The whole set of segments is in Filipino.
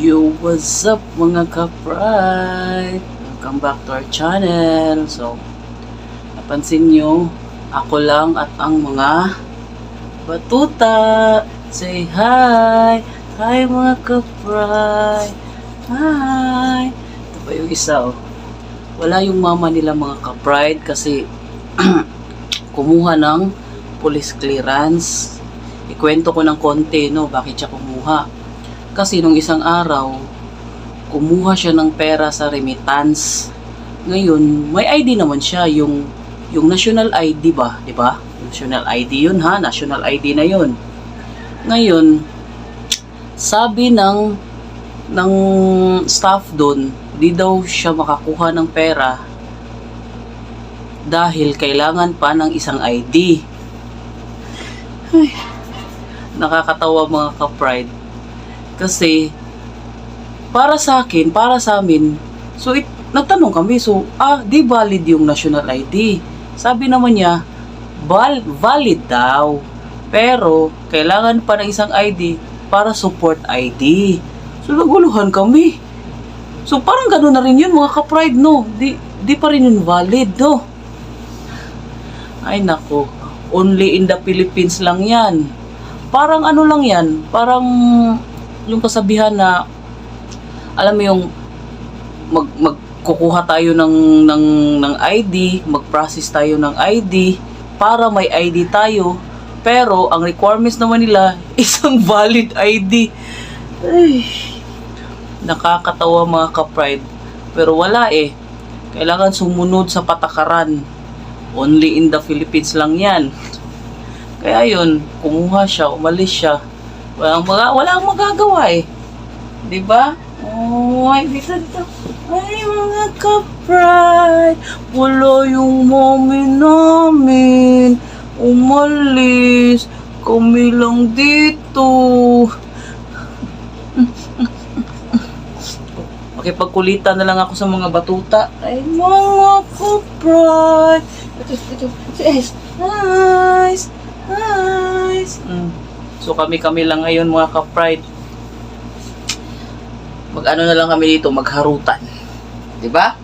Yo, what's up mga ka-pride? Welcome back to our channel. So, napansin nyo, ako lang at ang mga batuta. Say hi! Hi mga ka-pride! Hi! Ito pa yung isa oh. Wala yung mama nila mga ka-pride kasi kumuha ng police clearance. Ikwento ko ng konti no, bakit siya kumuha. Kasi nung isang araw, kumuha siya ng pera sa remittance. Ngayon, may ID naman siya, yung national ID ba? Diba? National ID yun ha, national ID na yun. Ngayon, sabi ng staff doon, di daw siya makakuha ng pera dahil kailangan pa ng isang ID. Ay, nakakatawa mga ka-pride. Kasi, para sa akin, para sa amin, so nagtanong kami, so, di valid yung national ID. Sabi naman niya, valid daw. Pero, kailangan pa ng isang ID para support ID. So, naguluhan kami. So, parang gano'n na rin yun, mga ka-pride, no? Di pa rin yun valid, no? Ay, nako. Only in the Philippines lang yan. Parang ano lang yan, parang yung kasabihan na alam mo yung magkukuha tayo ng ID, mag-process tayo ng ID para may ID tayo, pero ang requirements naman nila isang valid ID. Ay, nakakatawa mga ka-pride, pero wala kailangan sumunod sa patakaran. Only in the Philippines lang yan. Kaya yun, kumuha siya, umalis siya. Walang magagawa diba? Oh, ay, dito. Ay, mga ka-pride, wala yung mommy namin. Umalis. Kami lang dito. Makipagkulitan na lang ako sa mga batuta. Ay, mga ka-pride. Ito. Nice. So kami lang ngayon mga ka-pride. Mag-ano na lang kami dito, magharutan. 'Di ba?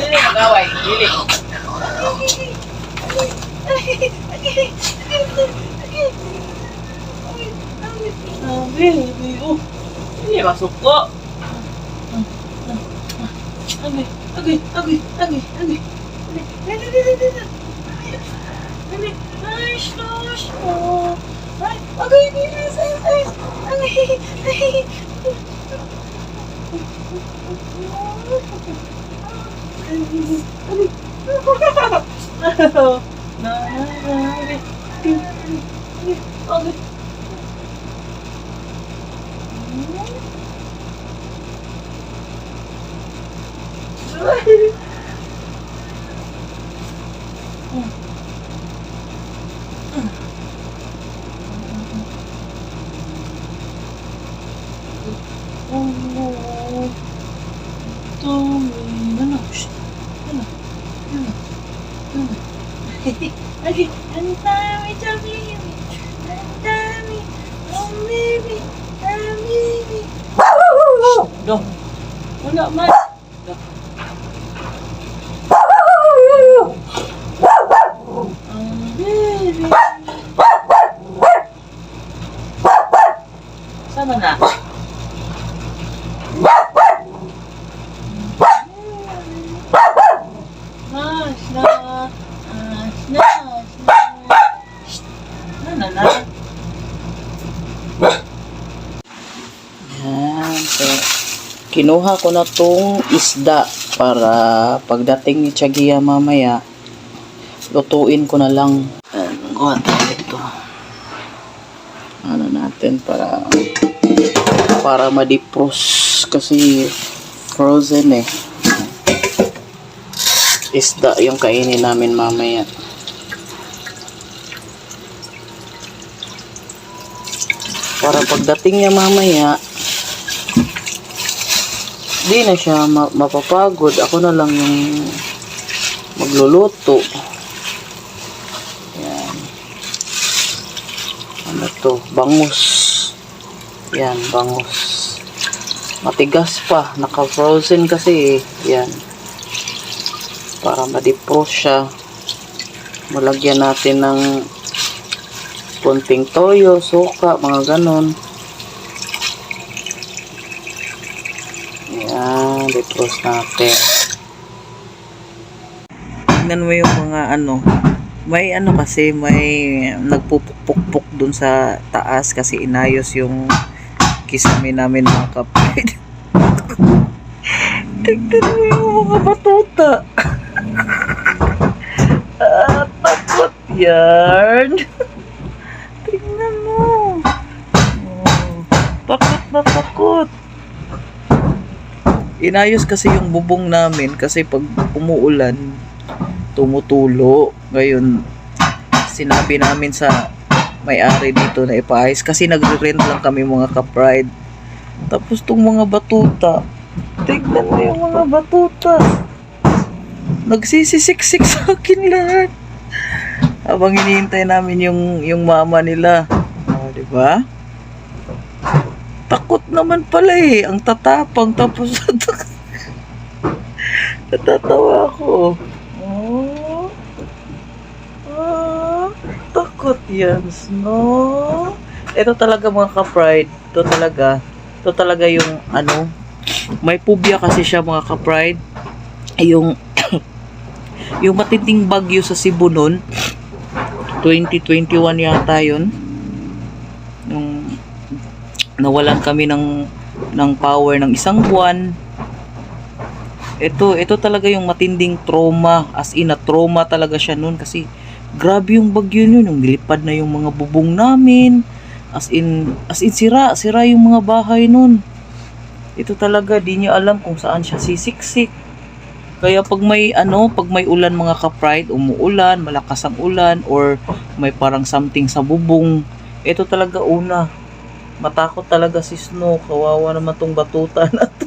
Magaway, dili. Hindi masuk ko. No. Wala man. Sama na. Yan. So, kinuha ko na tong isda para pagdating ni Tiyagiya mamaya lutuin ko na lang. Gawa tayo ito. Ano natin para ma-defrost kasi frozen eh. Isda yung kainin namin mamaya. Para pagdating niya mamaya, di na siya mapapagod. Ako na lang yung magluluto. Yan. Ano to? Bangus. Yan, bangus. Matigas pa. Naka-frozen kasi eh. Yan. Para ma-defrost siya. Malagyan natin ng konting toyo, suka, mga ganon. Yan, defrost natin. Tingnan mo yung mga may kasi may nagpupukpuk dun sa taas kasi inayos yung kisame namin mga kapatid. Tingnan mo yung mga batuta. Takot yan. Tingnan mo. Takot na takot. Inayos kasi yung bubong namin kasi pag umuulan, tumutulo. Ngayon, sinabi namin sa may-ari dito na ipaayos kasi nagre-rent lang kami mga ka-pride. Tapos tong mga batuta, tignan mo yung mga batuta. Nagsisisiksik sa akin lahat. Habang hinihintay namin yung mama nila. Oh, di ba? Takot naman pala eh. Ang tatapang tapos natatawa ako. Oh. Ah, takot yan, no? Ito talaga mga ka-pride. Ito talaga yung may phobia kasi siya mga ka-pride. Yung matinding bagyo sa Cebu noon, 2021 yata yun. Nung nawalan kami ng power ng isang buwan. Ito talaga yung matinding trauma, as in na trauma talaga siya noon kasi grabe yung bagyo yun, yung nilipad na yung mga bubong namin, as in sira yung mga bahay noon. Ito talaga di niya alam kung saan siya sisiksik. Kaya pag may ulan mga ka-pride, umuulan, malakas ang ulan or may parang something sa bubong, ito talaga una. Matakot talaga si Snow. Kawawa naman tong batuta na to.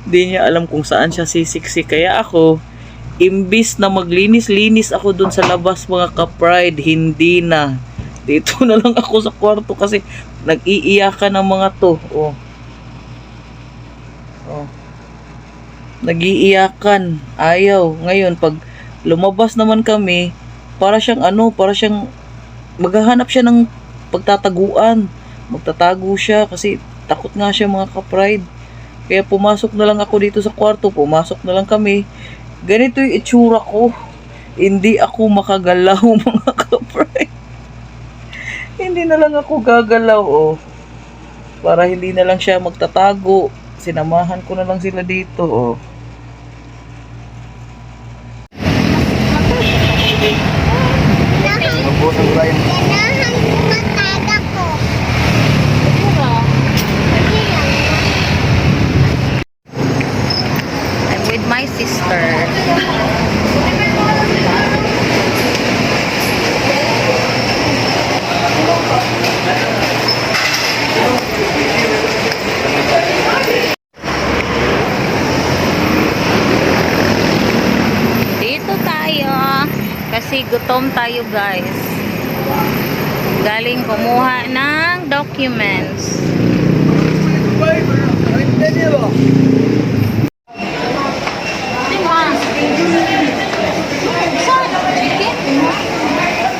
Di niya alam kung saan siya sisiksik. Kaya ako, imbis na maglinis-linis ako dun sa labas mga ka-pride, hindi na. Dito na lang ako sa kwarto kasi nag-iiyakan ng mga to. Oh. Nag-iiyakan. Ayaw. Ngayon, pag lumabas naman kami, para siyang maghahanap siya ng pagtataguan. Magtatago siya kasi takot nga siya mga ka-pride. Kaya pumasok na lang ako dito sa kwarto. Pumasok na lang kami. Ganito yung itsura ko. Hindi ako makagalaw mga ka-pride. Hindi na lang ako gagalaw para hindi na lang siya magtatago. Sinamahan ko na lang sila dito I'm with my sister. Dito tayo kasi gutom tayo guys. Galing kumuha ng documents.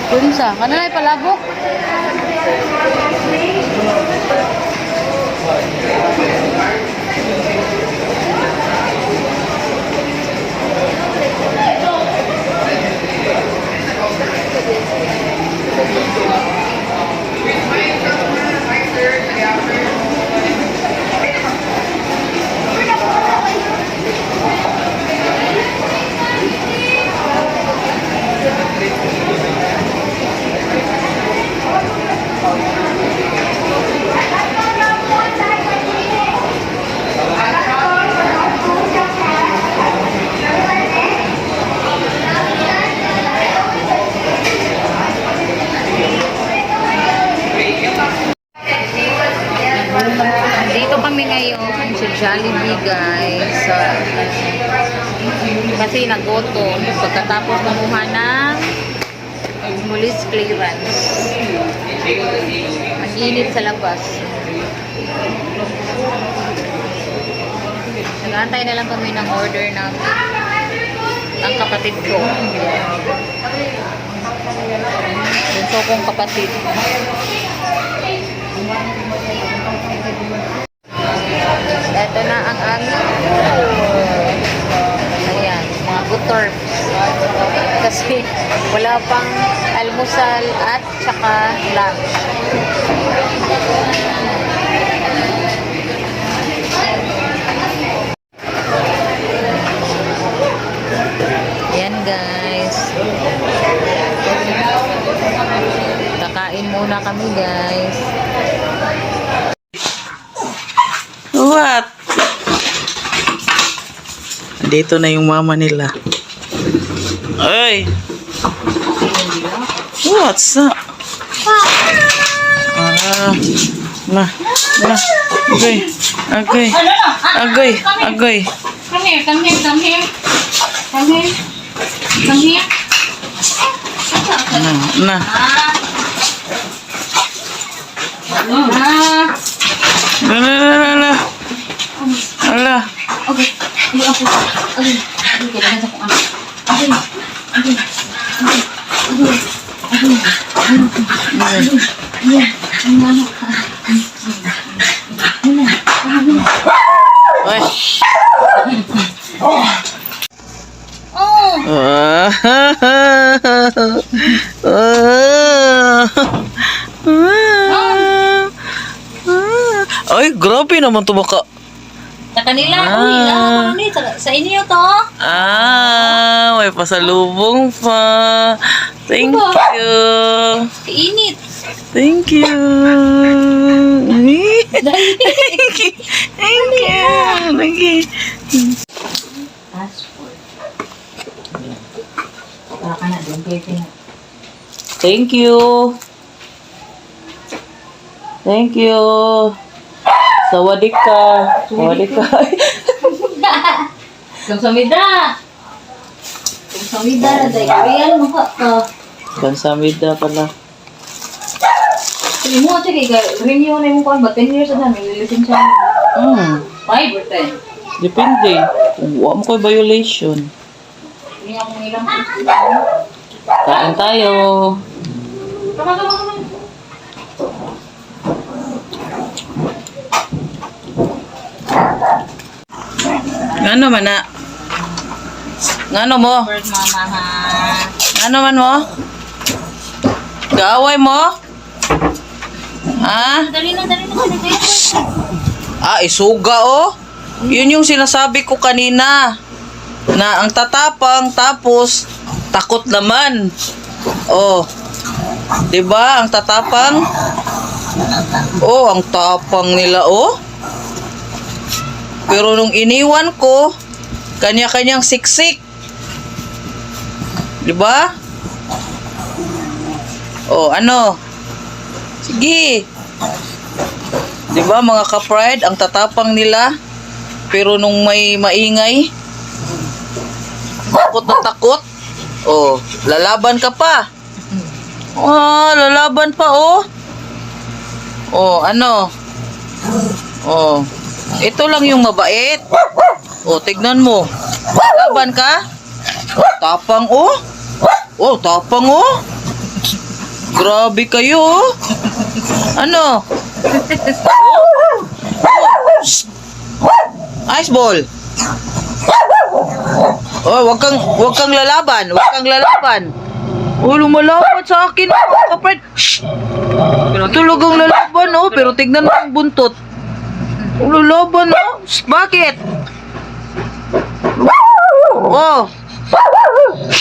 Kunsa, kanalay palabok. Kasi nagutom. Pagkatapos kumuha ng police clearance. Ang init sa labas. Nag-aantay na lang kami ng order ng ang kapatid ko. Bunso kong kapatid. Ito na ang aming ayan, mga gutor. Kasi wala pang almusal at saka lunch. Ayan guys. Kakain muna kami guys. What? Dito na yung mama nila. Ay! What's up? Na. Agay. Agay. Agay. Agay. Come here, come here, come here. Come here. Come here. Na. La. Ala. Okay. Okay. Kailangan sa kuan. Ay. Ay, grabe naman to baka. Sa kanila, sa inyo to. May pasalubong pa. Thank you. Kainit. Thank you. Thank you. Thank you. Passport. Para ka na doon, pwede na. Thank you. Thank you. Sawadee ka. Sawadee ka. Kamsamida. Kamsamida na dahil Korean mo ka. Kamsamida pala. Sige mo, sige. Renew na yung kuhan ba? 10 years na namin. Lilisin siya. 5 or 10? Depende. Huwag mo ko'y violation. Hindi ako nilang. Kain tayo. Come. Ngano man na? Ngano mo? Bird mama ha. Ngano man mo? Gaaway mo? Ha? Dali na. Isuga oh. Yun yung sinasabi ko kanina. Na ang tatapang tapos takot naman. Oh. 'Di ba? Ang tatapang. Oh, ang tapang nila oh. Pero nung iniwan ko, kanya-kanyang siksik. 'Di ba? Oh, ano? Sige. 'Di ba mga ka-pride, ang tatapang nila. Pero nung may maingay, takot na takot. Oh, lalaban ka pa. Oh, lalaban pa oh. Oh, ano? Oh. Ito lang yung mabait. Oh, tignan mo. Laban ka? Tapang oh. Oh, tapang oh. Grabe kayo oh. Ano? Ice ball. Oh, wag kang lalaban. Wag kang lalaban. Oh, lumalaban sa akin. Kapit. Talagang lalaban oh, pero tignan mo ang buntot. Lalaban oh. Bakit? Oh.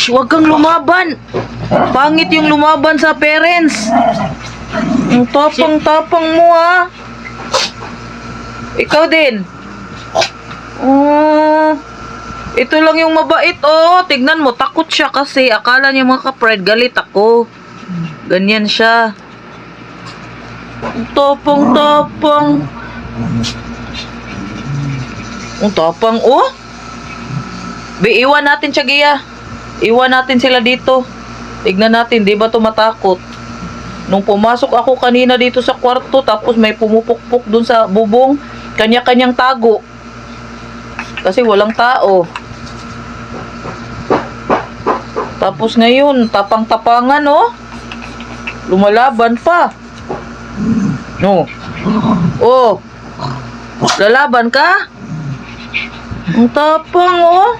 Wag kang lumaban. Pangit yung lumaban sa parents. Ang tapang-tapang mo ah. Ikaw din. Oh. Ito lang yung mabait oh. Tignan mo, takot siya kasi akala niya mga ka-pride galit ako. Ganyan siya. Ang tapang-tapang. Ang tapang oh. Iwan natin siya, Gia. Iwan natin sila dito. Tignan natin, di ba tumatakot? Nung pumasok ako kanina dito sa kwarto, tapos may pumupukpok dun sa bubong, kanya-kanyang tago. Kasi walang tao. Tapos ngayon, tapang-tapangan, oh. Lumalaban pa. No. Oh. Lalaban ka? Ang tapang, oh.